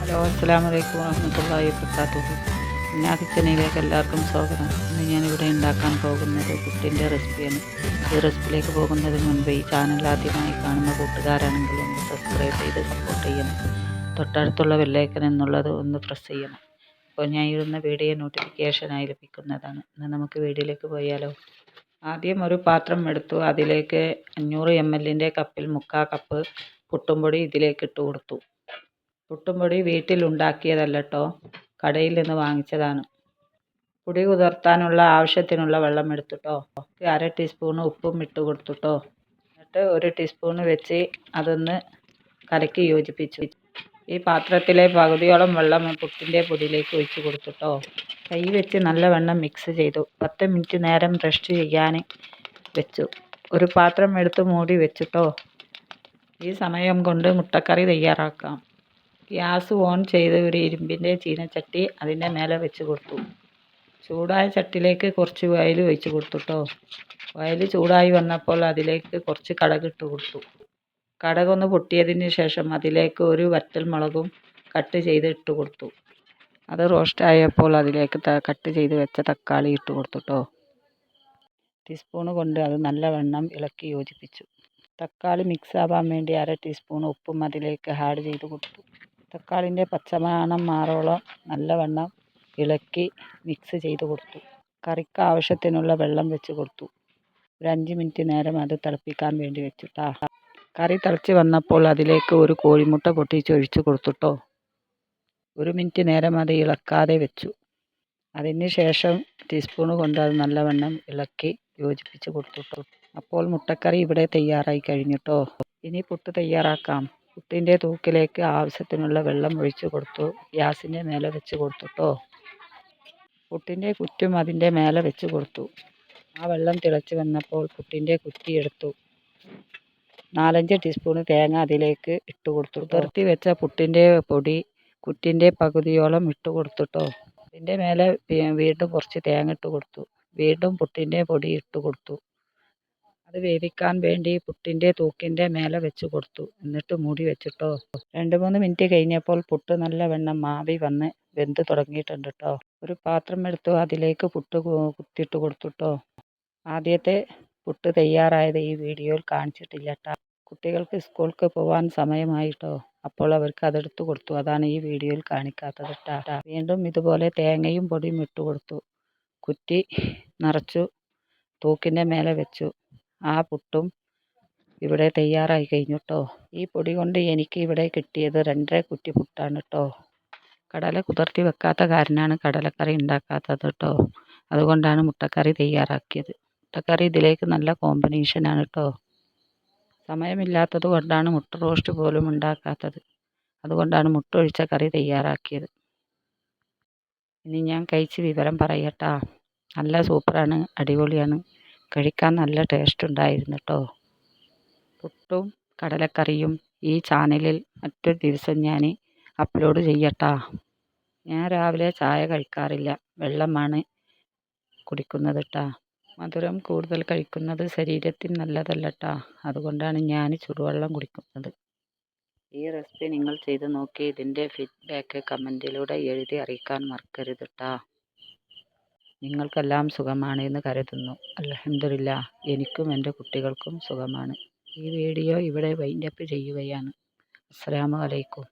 Hello, അസ്സലാമു അലൈക്കും വറഹ്മത്തുള്ളാഹി വബറകാതുഹു. ഇന്നാ കിച്ചണിലേക്ക് എല്ലാവർക്കും സ്വാഗതം. ഇന്ന് ഞാനിവിടെ ഉണ്ടാക്കാൻ പോകുന്നത് പുട്ടിൻ്റെ റെസിപ്പിയാണ്. ഈ റെസിപ്പിയിലേക്ക് പോകുന്നതിന് മുൻപ് ഈ ചാനൽ ആദ്യമായി കാണുന്ന കൂട്ടുകാരാണെങ്കിൽ ഒന്ന് സബ്സ്ക്രൈബ് ചെയ്ത് സപ്പോർട്ട് ചെയ്യണം. തൊട്ടടുത്തുള്ള ബെല്ലൈക്കൺ എന്നുള്ളത് ഒന്ന് പ്രസ് ചെയ്യണം. അപ്പോൾ ഞാൻ ഇടുന്ന വീഡിയോ നോട്ടിഫിക്കേഷനായി ലഭിക്കുന്നതാണ്. ഇന്ന് നമുക്ക് വീഡിയോയിലേക്ക് പോയാലോ. ആദ്യം ഒരു പാത്രം എടുത്തു. അതിലേക്ക് 500 ml കപ്പിൽ 3/4 കപ്പ് പുട്ടുംപൊടി ഇതിലേക്ക് ഇട്ട് കൊടുത്തു. പുട്ടുംപൊടി വീട്ടിലുണ്ടാക്കിയതല്ല കേട്ടോ, കടയിൽ നിന്ന് വാങ്ങിച്ചതാണ്. പൊടി കുതിർത്താനുള്ള ആവശ്യത്തിനുള്ള വെള്ളം എടുത്തിട്ടോ, 1/2 ടീസ്പൂൺ ഉപ്പും ഇട്ട് കൊടുത്തിട്ടോ. എന്നിട്ട് 1 ടീസ്പൂൺ വെച്ച് അതൊന്ന് കലക്കി യോജിപ്പിച്ചു. ഈ പാത്രത്തിലെ പകുതിയോളം വെള്ളം പുട്ടിൻ്റെ പൊടിയിലേക്ക് ഒഴിച്ച് കൊടുത്തിട്ടോ, കൈ വെച്ച് നല്ലവണ്ണം മിക്സ് ചെയ്തു. 10 മിനിറ്റ് നേരം റെസ്റ്റ് ചെയ്യാൻ വെച്ചു. ഒരു പാത്രം എടുത്ത് മൂടി വെച്ചിട്ടോ. ഈ സമയം കൊണ്ട് മുട്ടക്കറി തയ്യാറാക്കാം. ഗ്യാസ് ഓൺ ചെയ്ത് ഒരു ഇരുമ്പിൻ്റെ ചീനച്ചട്ടി അതിൻ്റെ മേലെ വെച്ച് കൊടുത്തു. ചൂടായ ചട്ടിയിലേക്ക് കുറച്ച് ഓയിൽ ഒഴിച്ച് കൊടുത്തുട്ടോ. ഓയിൽ ചൂടായി വന്നപ്പോൾ അതിലേക്ക് കുറച്ച് കടുകിട്ട് കൊടുത്തു. കടുകൊന്ന് പൊട്ടിയതിന് ശേഷം അതിലേക്ക് ഒരു വറ്റൽ മുളകും കട്ട് ചെയ്ത് ഇട്ട് കൊടുത്തു. അത് റോസ്റ്റായപ്പോൾ അതിലേക്ക് കട്ട് ചെയ്ത് വെച്ച തക്കാളി ഇട്ട് കൊടുത്തുട്ടോ. ടീസ്പൂൺ കൊണ്ട് അത് നല്ലവണ്ണം ഇളക്കി യോജിപ്പിച്ചു. തക്കാളി മിക്സ് ആവാൻ വേണ്ടി 1/2 ടീസ്പൂൺ ഉപ്പും അതിലേക്ക് ആഡ് ചെയ്ത് കൊടുത്തു. തക്കാളിൻ്റെ പച്ചമണം മാറോളം നല്ലവണ്ണം ഇളക്കി മിക്സ് ചെയ്ത് കൊടുത്തു. കറിക്ക് ആവശ്യത്തിനുള്ള വെള്ളം വെച്ച് കൊടുത്തു. ഒരു 5 മിനിറ്റ് നേരം അത് തിളപ്പിക്കാൻ വേണ്ടി വെച്ചിട്ടാ. കറി തിളച്ച് വന്നപ്പോൾ അതിലേക്ക് ഒരു കോഴിമുട്ട പൊട്ടിച്ചൊഴിച്ച് കൊടുത്തുട്ടോ. 1 മിനിറ്റ് നേരം അത് ഇളക്കാതെ വെച്ചു. അതിന് ശേഷം ടീസ്പൂൺ കൊണ്ട് അത് നല്ലവണ്ണം ഇളക്കി യോജിപ്പിച്ച് കൊടുത്തുട്ടോ. അപ്പോൾ മുട്ടക്കറി ഇവിടെ തയ്യാറായി കഴിഞ്ഞിട്ടോ. ഇനി പുട്ട് തയ്യാറാക്കാം. പുട്ടിൻ്റെ തൂക്കിലേക്ക് ആവശ്യത്തിനുള്ള വെള്ളം ഒഴിച്ച് കൊടുത്തു. ഗ്യാസിൻ്റെ മേലെ വെച്ച് കൊടുത്തുട്ടോ. പുട്ടിൻ്റെ കുറ്റും അതിൻ്റെ മേലെ വെച്ച് കൊടുത്തു. ആ വെള്ളം തിളച്ച് വന്നപ്പോൾ പുട്ടിൻ്റെ കുറ്റി എടുത്തു. 4-5 ടീസ്പൂൺ തേങ്ങ അതിലേക്ക് ഇട്ട് കൊടുത്തു. കുതിർത്തി വെച്ച പുട്ടിൻ്റെ പൊടി കുറ്റിൻ്റെ പകുതിയോളം ഇട്ട് കൊടുത്തുട്ടോ. അതിൻ്റെ മേലെ വീണ്ടും കുറച്ച് തേങ്ങ ഇട്ട് കൊടുത്തു. വീണ്ടും പുട്ടിൻ്റെ പൊടി ഇട്ട് കൊടുത്തു. അത് വേവിക്കാൻ വേണ്ടി പുട്ടിൻ്റെ തൂക്കിൻ്റെ മേലെ വെച്ച് കൊടുത്തു. എന്നിട്ട് മൂടി വെച്ചിട്ടോ. 2-3 മിനിറ്റ് കഴിഞ്ഞപ്പോൾ പുട്ട് നല്ലവണ്ണം മാവി വന്ന് വെന്ത് തുടങ്ങിയിട്ടുണ്ട് കേട്ടോ. ഒരു പാത്രം എടുത്തു. അതിലേക്ക് പുട്ട് കുത്തിയിട്ട് കൊടുത്തുട്ടോ. ആദ്യത്തെ പുട്ട് തയ്യാറായത് ഈ വീഡിയോയിൽ കാണിച്ചിട്ടില്ല കേട്ടോ. കുട്ടികൾക്ക് സ്കൂൾക്ക് പോകാൻ സമയമായിട്ടോ. അപ്പോൾ അവർക്ക് അതെടുത്ത് കൊടുത്തു. അതാണ് ഈ വീഡിയോയിൽ കാണിക്കാത്തത് കേട്ടോ. വീണ്ടും ഇതുപോലെ തേങ്ങയും പൊടിയും ഇട്ട് കൊടുത്തു. കുറ്റി നിറച്ചു തൂക്കിൻ്റെ മേലെ വെച്ചു. ആ പുട്ടും ഇവിടെ തയ്യാറായി കഴിഞ്ഞു കേട്ടോ. ഈ പൊടി കൊണ്ട് എനിക്ക് ഇവിടെ കിട്ടിയത് 2.5 കുറ്റി പുട്ടാണ് കേട്ടോ. കടല കുതിർത്തി വെക്കാത്ത കാരണമാണ് കടലക്കറി ഉണ്ടാക്കാത്തത് കേട്ടോ. അതുകൊണ്ടാണ് മുട്ടക്കറി തയ്യാറാക്കിയത്. മുട്ടക്കറി ഇതിലേക്ക് നല്ല കോമ്പിനേഷനാണ് കേട്ടോ. സമയമില്ലാത്തത് കൊണ്ടാണ് മുട്ട റോസ്റ്റ് പോലും ഉണ്ടാക്കാത്തത്. അതുകൊണ്ടാണ് മുട്ട ഒഴിച്ച കറി തയ്യാറാക്കിയത്. ഇനി ഞാൻ കഴിച്ച് വിവരം പറയട്ടാ. നല്ല സൂപ്പറാണ്, അടിപൊളിയാണ്. കഴിക്കാൻ നല്ല ടേസ്റ്റ് ഉണ്ടായിരുന്നു കേട്ടോ. പുട്ടും കടലക്കറിയും ഈ ചാനലിൽ മറ്റൊരു ദിവസം ഞാൻ അപ്ലോഡ് ചെയ്യട്ടാ. ഞാൻ രാവിലെ ചായ കഴിക്കാറില്ല, വെള്ളമാണ് കുടിക്കുന്നത് കേട്ടാ. മധുരം കൂടുതൽ കഴിക്കുന്നത് ശരീരത്തിന് നല്ലതല്ല കേട്ടാ. അതുകൊണ്ടാണ് ഞാൻ ചുടുവെള്ളം കുടിക്കുന്നത്. ഈ റെസിപ്പി നിങ്ങൾ ചെയ്ത് നോക്കി ഇതിൻ്റെ ഫീഡ്ബാക്ക് കമൻറ്റിലൂടെ എഴുതി അറിയിക്കാൻ മറക്കരുത് കേട്ടാ. നിങ്ങൾക്കെല്ലാം സുഖമാണ് എന്ന് കരുതുന്നു. അൽഹംദുലില്ലാഹ്, എനിക്കും എൻ്റെ കുട്ടികൾക്കും സുഖമാണ്. ഈ വീഡിയോ ഇവിടെ വൈൻഡപ്പ് ചെയ്യുകയാണ്. അസ്സലാമു അലൈക്കും.